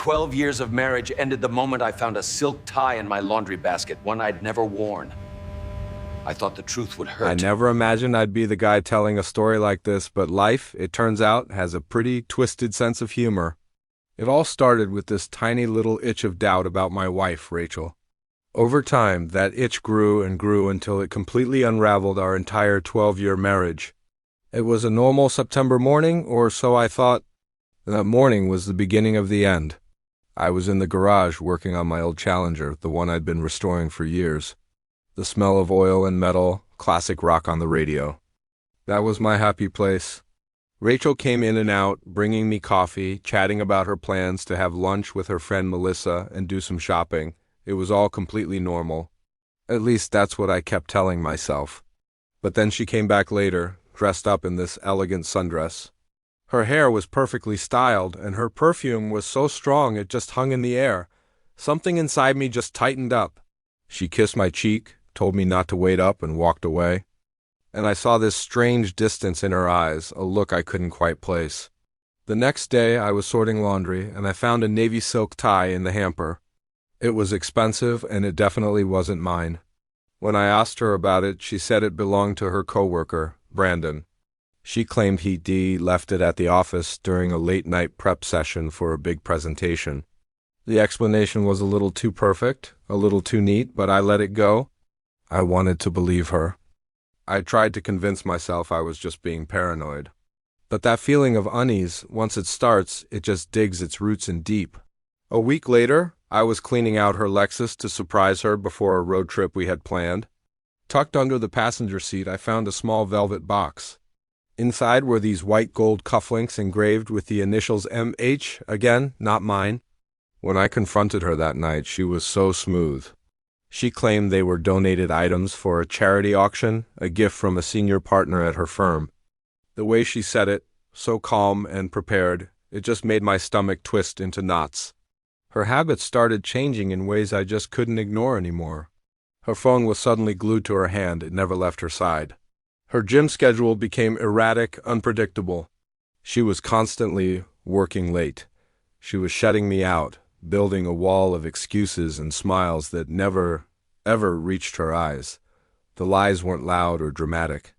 12 years of marriage ended the moment I found a silk tie in my laundry basket, one I'd never worn. I thought the truth would hurt. I never imagined I'd be the guy telling a story like this, but life, it turns out, has a pretty twisted sense of humor. It all started with this tiny little itch of doubt about my wife, Rachel. Over time, that itch grew and grew until it completely unraveled our entire 12-year marriage. It was a normal September morning, or so I thought. That morning was the beginning of the end. I was in the garage working on my old Challenger, the one I'd been restoring for years. The smell of oil and metal, classic rock on the radio. That was my happy place. Rachel came in and out, bringing me coffee, chatting about her plans to have lunch with her friend Melissa and do some shopping. It was all completely normal. At least that's what I kept telling myself. But then she came back later, dressed up in this elegant sundress. Her hair was perfectly styled, and her perfume was so strong it just hung in the air. Something inside me just tightened up. She kissed my cheek, told me not to wait up, and walked away. And I saw this strange distance in her eyes, a look I couldn't quite place. The next day I was sorting laundry, and I found a navy silk tie in the hamper. It was expensive, and it definitely wasn't mine. When I asked her about it, she said it belonged to her coworker, Brandon. She claimed he'd left it at the office during a late-night prep session for a big presentation. The explanation was a little too perfect, a little too neat, but I let it go. I wanted to believe her. I tried to convince myself I was just being paranoid. But that feeling of unease, once it starts, it just digs its roots in deep. A week later, I was cleaning out her Lexus to surprise her before a road trip we had planned. Tucked under the passenger seat, I found a small velvet box. Inside were these white gold cufflinks engraved with the initials MH, again, not mine. When I confronted her that night, she was so smooth. She claimed they were donated items for a charity auction, a gift from a senior partner at her firm. The way she said it, so calm and prepared, it just made my stomach twist into knots. Her habits started changing in ways I just couldn't ignore anymore. Her phone was suddenly glued to her hand, it never left her side. Her gym schedule became erratic, unpredictable. She was constantly working late. She was shutting me out, building a wall of excuses and smiles that never, ever reached her eyes. The lies weren't loud or dramatic.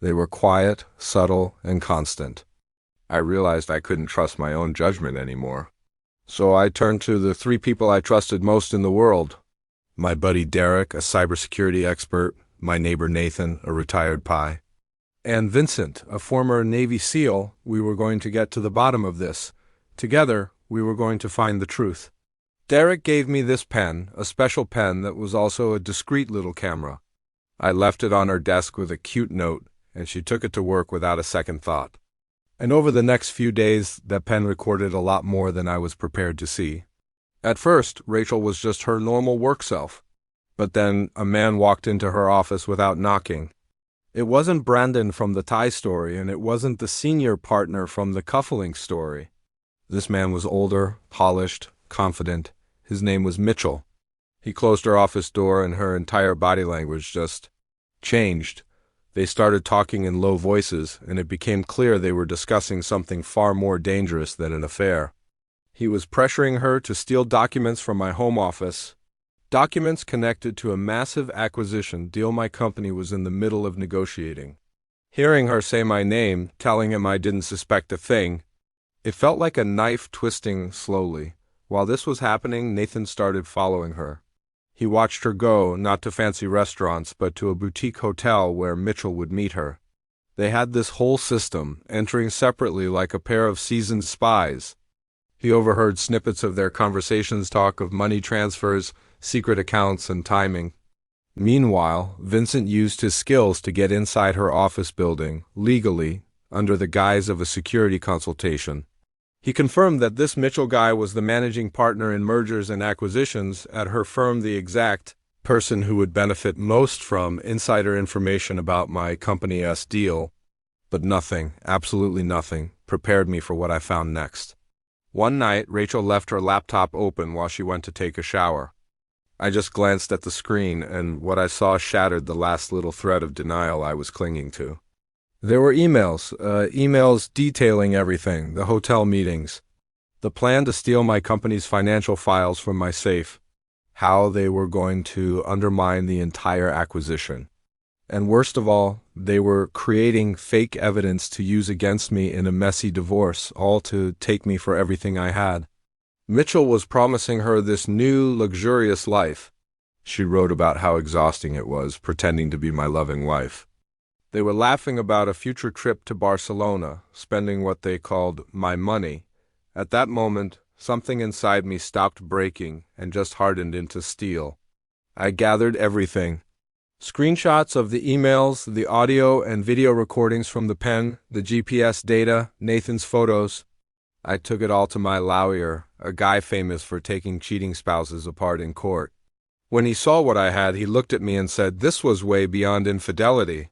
They were quiet, subtle, and constant. I realized I couldn't trust my own judgment anymore. So I turned to the three people I trusted most in the world. My buddy Derek, a cybersecurity expert, my neighbor Nathan, a retired PI, and Vincent, a former Navy SEAL. We were going to get to the bottom of this. Together, we were going to find the truth. Derek gave me this pen, a special pen that was also a discreet little camera. I left it on her desk with a cute note, and she took it to work without a second thought. And over the next few days, that pen recorded a lot more than I was prepared to see. At first, Rachel was just her normal work self. But then a man walked into her office without knocking. It wasn't Brandon from the tie story, and it wasn't the senior partner from the cufflink story. This man was older, polished, confident. His name was Mitchell. He closed her office door, and her entire body language just changed. They started talking in low voices, and it became clear they were discussing something far more dangerous than an affair. He was pressuring her to steal documents from my home office. Documents connected to a massive acquisition deal my company was in the middle of negotiating. Hearing her say my name, telling him I didn't suspect a thing, it felt like a knife twisting slowly. While this was happening, Nathan started following her. He watched her go, not to fancy restaurants, but to a boutique hotel where Mitchell would meet her. They had this whole system, entering separately like a pair of seasoned spies. He overheard snippets of their conversations talk of money transfers, secret accounts, and timing. Meanwhile, Vincent used his skills to get inside her office building, legally, under the guise of a security consultation. He confirmed that this Mitchell guy was the managing partner in mergers and acquisitions at her firm, the exact person who would benefit most from insider information about my company's deal. But nothing, absolutely nothing, prepared me for what I found next. One night, Rachel left her laptop open while she went to take a shower. I just glanced at the screen, and what I saw shattered the last little thread of denial I was clinging to. There were emails detailing everything, the hotel meetings. The plan to steal my company's financial files from my safe, how they were going to undermine the entire acquisition. And worst of all, they were creating fake evidence to use against me in a messy divorce, all to take me for everything I had. Mitchell was promising her this new, luxurious life. She wrote about how exhausting it was, pretending to be my loving wife. They were laughing about a future trip to Barcelona, spending what they called my money. At that moment, something inside me stopped breaking and just hardened into steel. I gathered everything. Screenshots of the emails, the audio and video recordings from the pen, the GPS data, Nathan's photos. I took it all to my lawyer, a guy famous for taking cheating spouses apart in court. When he saw what I had, he looked at me and said, "This was way beyond infidelity.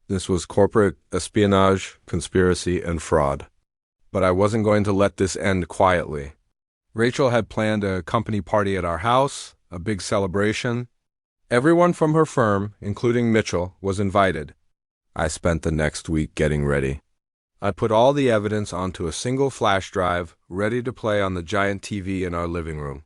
This was corporate espionage, conspiracy, and fraud." But I wasn't going to let this end quietly. Rachel had planned a company party at our house, a big celebration. Everyone from her firm, including Mitchell, was invited. I spent the next week getting ready. I put all the evidence onto a single flash drive, ready to play on the giant TV in our living room.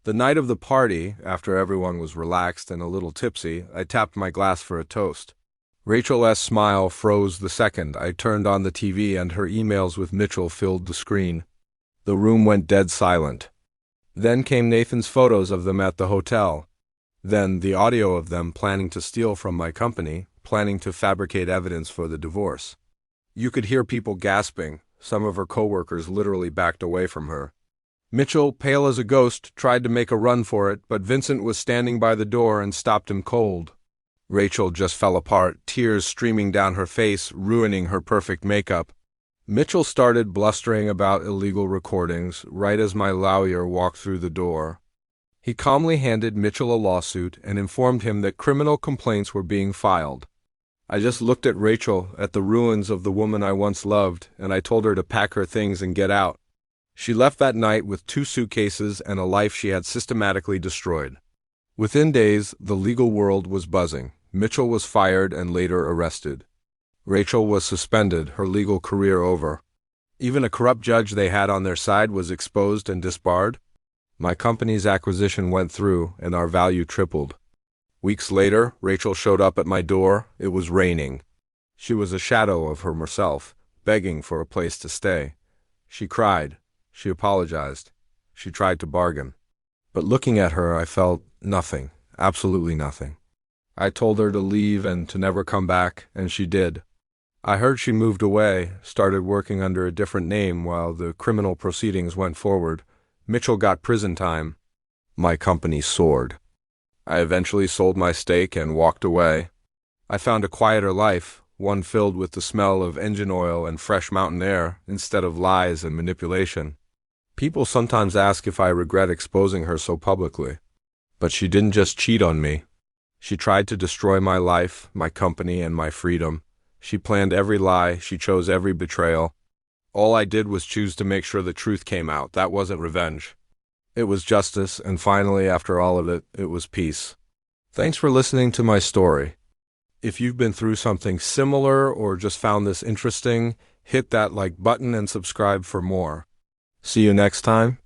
The night of the party, after everyone was relaxed and a little tipsy, I tapped my glass for a toast. Rachel's smile froze the second I turned on the TV and her emails with Mitchell filled the screen. The room went dead silent. Then came Nathan's photos of them at the hotel. Then the audio of them planning to steal from my company, planning to fabricate evidence for the divorce. You could hear people gasping. Some of her coworkers literally backed away from her. Mitchell, pale as a ghost, tried to make a run for it, but Vincent was standing by the door and stopped him cold. Rachel just fell apart, tears streaming down her face, ruining her perfect makeup. Mitchell started blustering about illegal recordings right as my lawyer walked through the door. He calmly handed Mitchell a lawsuit and informed him that criminal complaints were being filed. I just looked at Rachel, at the ruins of the woman I once loved, and I told her to pack her things and get out. She left that night with 2 suitcases and a life she had systematically destroyed. Within days, the legal world was buzzing. Mitchell was fired and later arrested. Rachel was suspended, her legal career over. Even a corrupt judge they had on their side was exposed and disbarred. My company's acquisition went through, and our value tripled. Weeks later, Rachel showed up at my door. It was raining. She was a shadow of herself, begging for a place to stay. She cried. She apologized. She tried to bargain. But looking at her, I felt nothing, absolutely nothing. I told her to leave and to never come back, and she did. I heard she moved away, started working under a different name while the criminal proceedings went forward. Mitchell got prison time. My company soared. I eventually sold my stake and walked away. I found a quieter life, one filled with the smell of engine oil and fresh mountain air instead of lies and manipulation. People sometimes ask if I regret exposing her so publicly. But she didn't just cheat on me. She tried to destroy my life, my company, and my freedom. She planned every lie. She chose every betrayal. All I did was choose to make sure the truth came out. That wasn't revenge. It was justice, and finally, after all of it, it was peace. Thanks for listening to my story. If you've been through something similar or just found this interesting, hit that like button and subscribe for more. See you next time.